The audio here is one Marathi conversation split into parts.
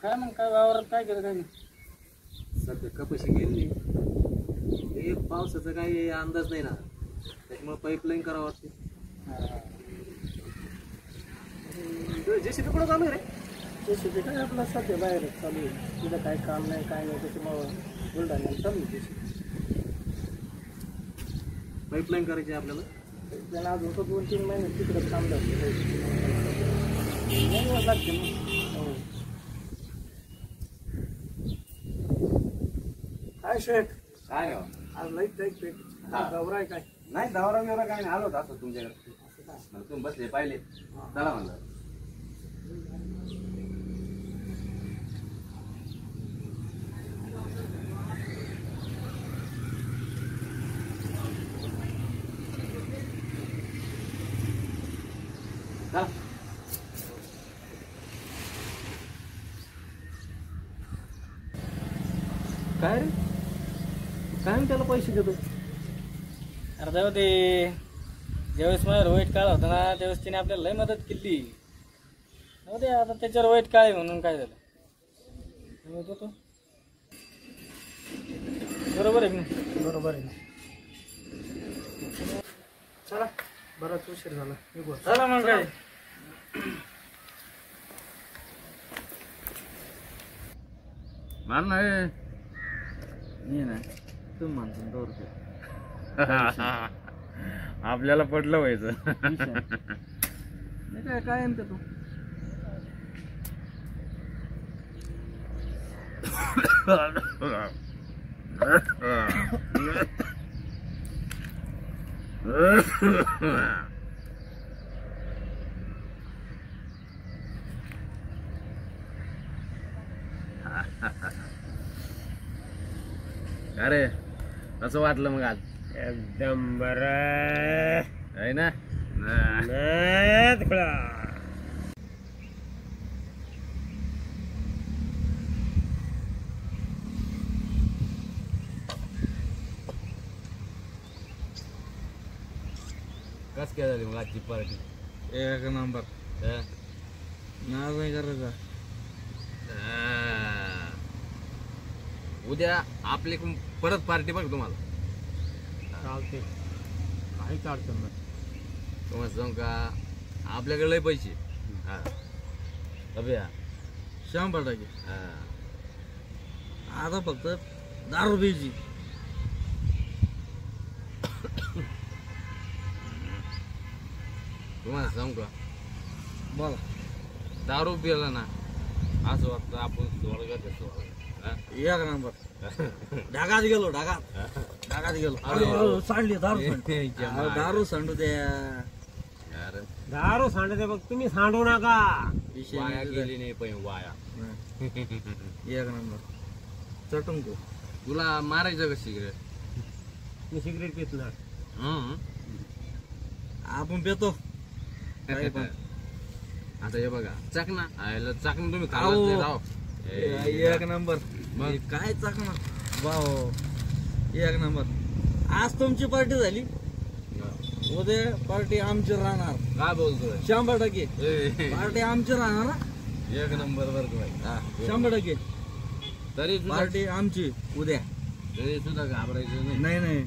काय मग काय वावरात काय केलं काय नाही? सध्या कपाशी गेली हे पावसाचा काही अंदाज नाही ना, त्याच्यामुळे पाईपलाईन करावं वाटते. जेसीबी कुठं चालू आहे रे? जेसीबी काय आपला सध्या बाहेरच चालू आहे, तिथं काय काम नाही काय नाही, त्याच्यामुळं बुलढाण्याला चालू आहे जेसीबी. पाईपलाईन करायची आहे आपल्याला. त्याला अजून तो 2-3 महिने तिकडं काम लागते लागते ना. काय शेठ काय आज लाईट जाईत पेट गौराय काय नाही, दौरा बिवरा काय नाही, आलो होता असं तुमच्याकडे. तुम्ही बसले पाहिले, चला म्हणलं. काय रे काय त्याला पैसे देतो? अरे जाऊ दे, ज्यावेळेस माझ्यावर वाईट काळ होता ना त्यावेळेस तिने आपल्याला लय मदत केली. जाऊ दे आता त्याच्यावर वाईट काळ म्हणून काय झालं देतो. बरोबर आहे की बरोबर आहे ना. चला बराच उशीर झाला, निघू. चला मग काय मान नाही ना तुम्ही म्हणतो आपल्याला पडलं व्हायचं. काय काय म्हणते तू? अरे कसं वाटलं मग आज? एकदम बरं आहे ना. कस काय झाली मग आजची पार्टी? एक नंबर. नाव नाही करायचा. उद्या आपली परत पार्टी बघ तुम्हाला. चालते, काहीच अडचण नाही. तुम्हाला सांग का आपल्याकडे लय पैसे. हा अभ्या 100%. हा आता फक्त 10 रुपयाची. तुम्हाला सांग का बोला. दारू पिला ना असं वाटतं आपण स्वर्गात येतो. एक नंबर. ढागात गेलो, ढागात गेलो. सांडली दारू सांडू द्या. दारू सांडते बघ, तुम्ही सांडू नका. वाया गेली नाही पण वाया. एक नंबर. चटून को तुला मारायचं का सिगरेट? मी सिगरेट पित नाही. आपण पेतो. आता हे बघा चाकणा आयला चाकणा तुम्ही आहो. खाल्लाच नाही राव. एक नंबर. मग? काय चाकणार भाऊ. एक नंबर. आज तुमची पार्टी झाली, उद्या पार्टी आमची राहणार. काय बोलतोय? 100% पार्टी आमची राहणार ना. एक नंबर बर तुम्ही. 100% तरी सुद्धा पार्टी आमची उद्या. तरी सुद्धा घाबरायचं नाही. नाही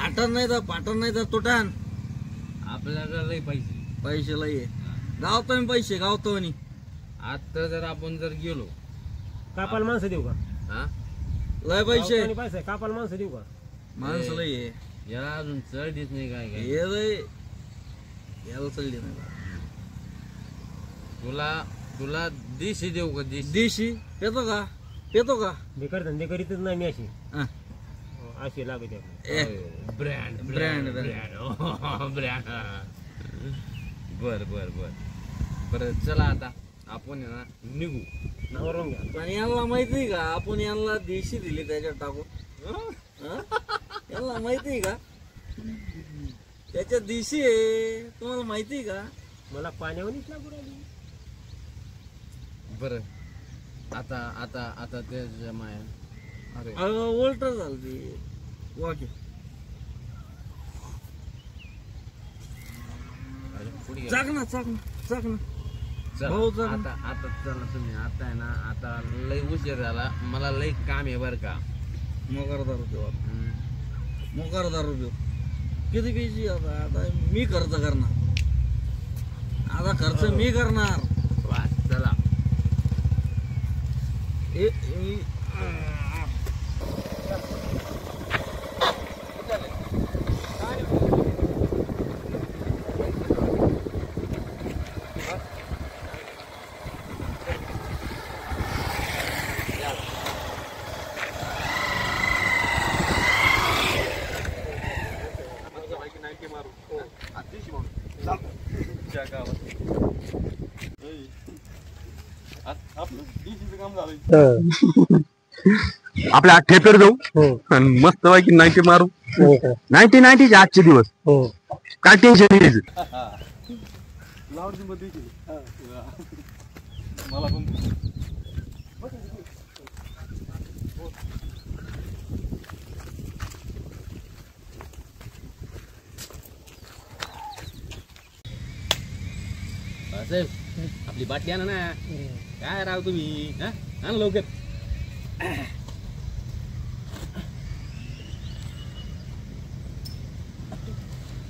आटण नाही तर पाटण नाही तर तुटान. आपल्याकडे लय पैसे लय गावतो मी पैसे गावतो. आता जर आपण जर गेलो कापाल माणसं देऊ का? हा लय पैसे पैसे कापाल माणसं देऊ का? माणसं लय याला अजून चढ देत नाही काय काय. हे लय याला चढली नाही. तुला दिशी देऊ का? देशी पेतो का? बेकार धंदे करीतच नाही मी अशी. हा. अशी लागते. Brand brand brand. बर बर चला आता आपण आहे ना निघू. नवरून घ्या. आणि यांना माहिती का आपण यांना देशी दिली त्याच्यात टाकू. यांना माहिती का त्याच्यात देशी आहे? तुम्हाला माहिती का? मला पाण्यावरच लागू राहिली. बर आता त्याच्या माया. अरे उलट झालं ते. वाकी पुढे चाक ना हो चला आता आता चला तुम्ही आता आहे ना आता लय उशीर झाला मला लय काम आहे बरं का मोकार दारू देऊ मोकार दारू देऊ किती पैसे आता आता मी खर्च करणार आता खर्च मी करणार वास चला आपल्या ठेपेर जाऊ आणि मस्त पैकी 90 मारू 90 आजचे दिवस काय टेन्शन घ्यायचं मला पण साहेब आपली बाटली आणा ना काय राव तुम्ही हा आणा लवकर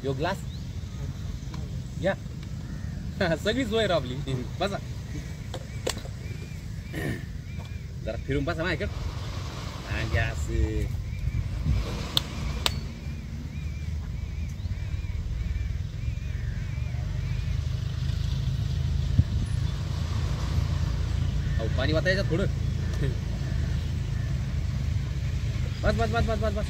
यो ग्लास या सगळी सोय राव आपली बसा जरा फिरून बसा ना ऐकत गॅस पाणी वाता याच्यात थोडं बस बस बस बस बस बस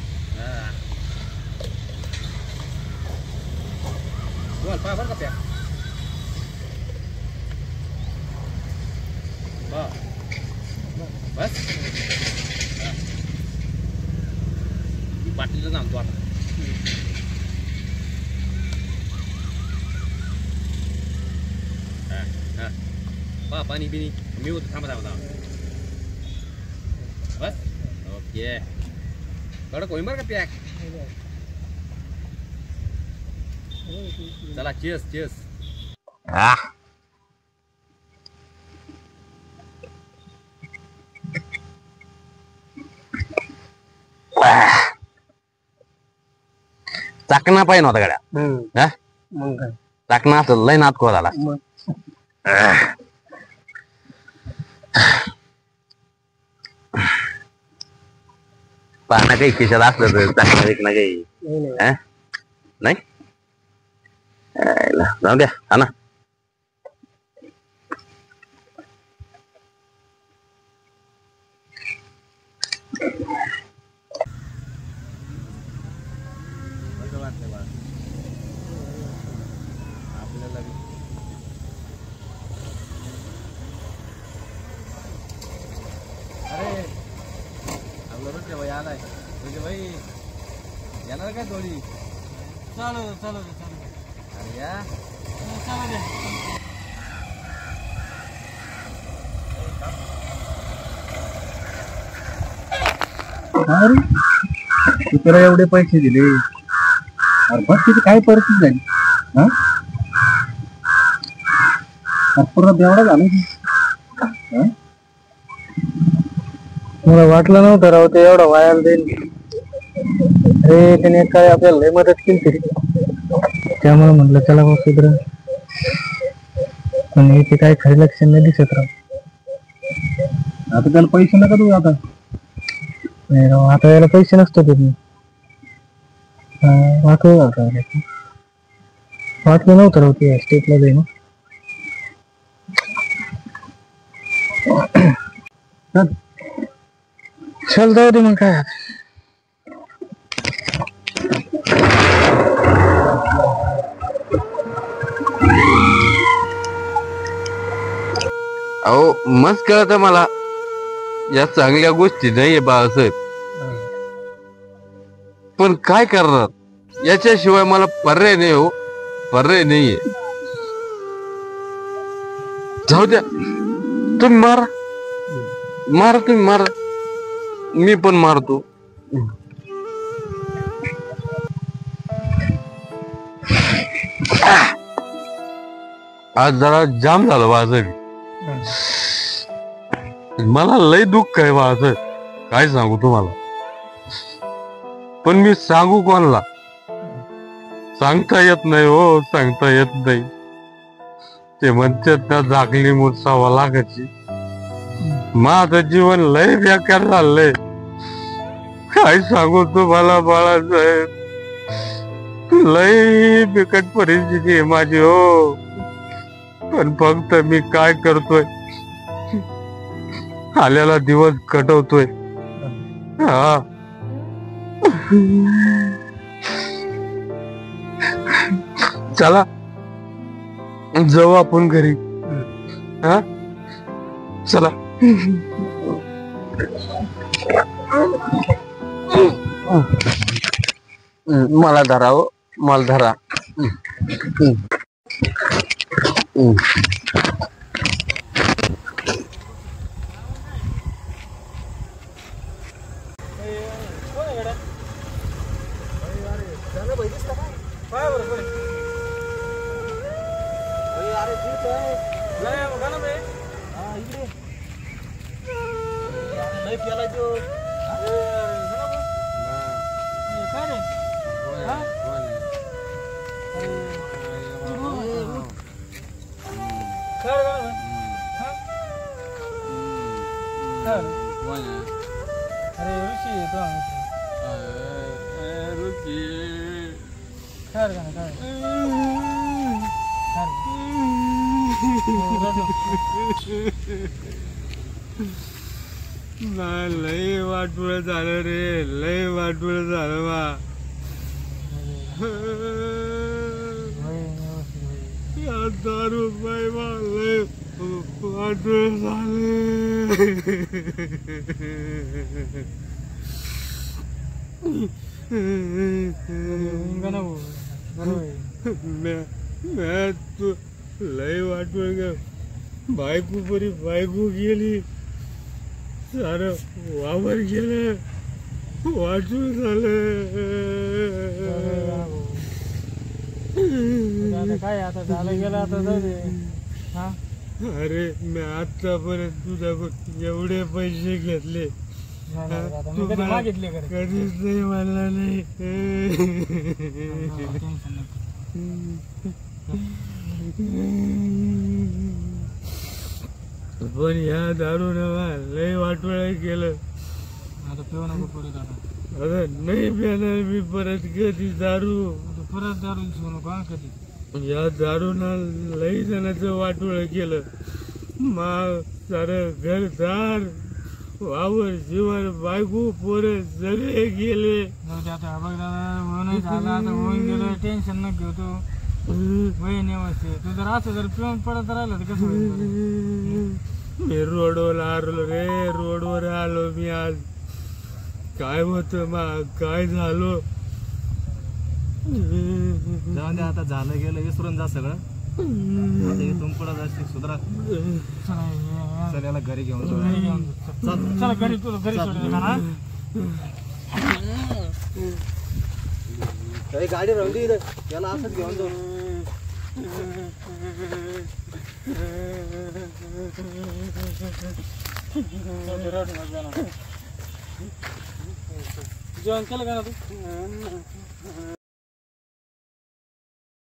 तुम्हाला पहा बरं का प्या बस बाटलीला सांगतो आता पहा पाणी बिनी मी होतो थांबा थांबा थांबा बस ओके कडक होईन बरं का पॅक चला चेस चेस चाकणा पाहिजे नव्हता गाड्या मग काय चाकणा असं लय नाद खो झाला पाहणं काही खिशात असलं तर चाकणा विकणं काही नाही जाऊ द्या हा ना आलाय म्हणजे भाई येणार काय थोडी चालू चालू चालू अरे या चालू द्या अरे तुला एवढे पैसे दिले अरे बस तिथे काय परिस्थिती झाली हा परत एवढा झाला मला वाटलं नव्हतं राव ते एवढं वायाला देईल अरे त्याने काय आपल्याला लय मदत केली तरी त्यामुळे म्हटलं चला बा सुधर पण इथे काय खरं लक्ष नाही दिसत राव आता त्याला पैसे नका तू आता नाही राव आता याला पैसे नसतो तुम्ही वाटलं नव्हतं राव ते स्टेटला जाईन चल जाऊ दे मग काय अहो मस्त कळत मला या चांगल्या गोष्टी नाहीये बाळासाहेब पण काय करणार याच्याशिवाय मला पर्याय नाही हो पर्याय नाहीये जाऊ द्या तुम्ही मारा मारा तुम्ही मारा मी पण मारतो आज जरा जाम झालं माझं. मला लय दुःख आहे माझं, काय सांगू तुम्हाला. पण मी सांगू कोणाला, सांगता येत नाही हो, सांगता येत नाही. ते म्हणतात ना झाकली मुसावा लागायची. माझं जीवन लय बेकार झालंय, काय सांगू तुम्हाला बाळासाहेब. लय बिकट परिस्थिती आहे माझी हो. पण फक्त मी काय करतोय, आलेला दिवस कटवतोय. हा चला जाऊ आपण घरी. हा चला. मला धरा हो, मला धरा. अरे ऋषी येतो लय वाटोळ झालं रे, लय वाटोळ झालं बा. दारू बाई बा लय वाटोळ झालं. तू लय वाटोळ ग. बायको बरी बायको गेली, सारं वावर गेलं, वाटून झालं. काय आता झालं गेलं आता जाऊ दे. हा अरे मी आतापर्यंत तुझ्याकडून एवढे पैसे घेतले, मी कधी मागितले का रे? कधीच नाही म्हणला नाही. पण ह्या दारू लय वाटोळा केलं. आता पिऊ नको परत. आता नाही पिणार मी परत कधी दारू. परत दारू पिऊ नको कधी. या दारूना लई जणांचं वाटोळ केलं. मग सारं घरदार वावर जीवन बायको पोरं सगळे गेले. आता बघ दादा होऊन झालं, आता होऊन गेलं. टेन्शन न घेऊ तू. वय नेवसते तू. जर असं जर पिऊन पडत राहिलं तर कसं होईल? मी रोडवर आलो रे, रोडवर आलो मी आज. काय होत मग काय झालो. जाऊन दे आता, झालं गेलं विसरून जा सगळं. आता इथून पुढे जाशील सुधरा. चल याला घरी घेऊन जाऊ. चला घरी, तुला घरी सोडून ना. गाडी राहून दे इथं, याला असंच घेऊन जाऊ. जेवण केलं का ना तू?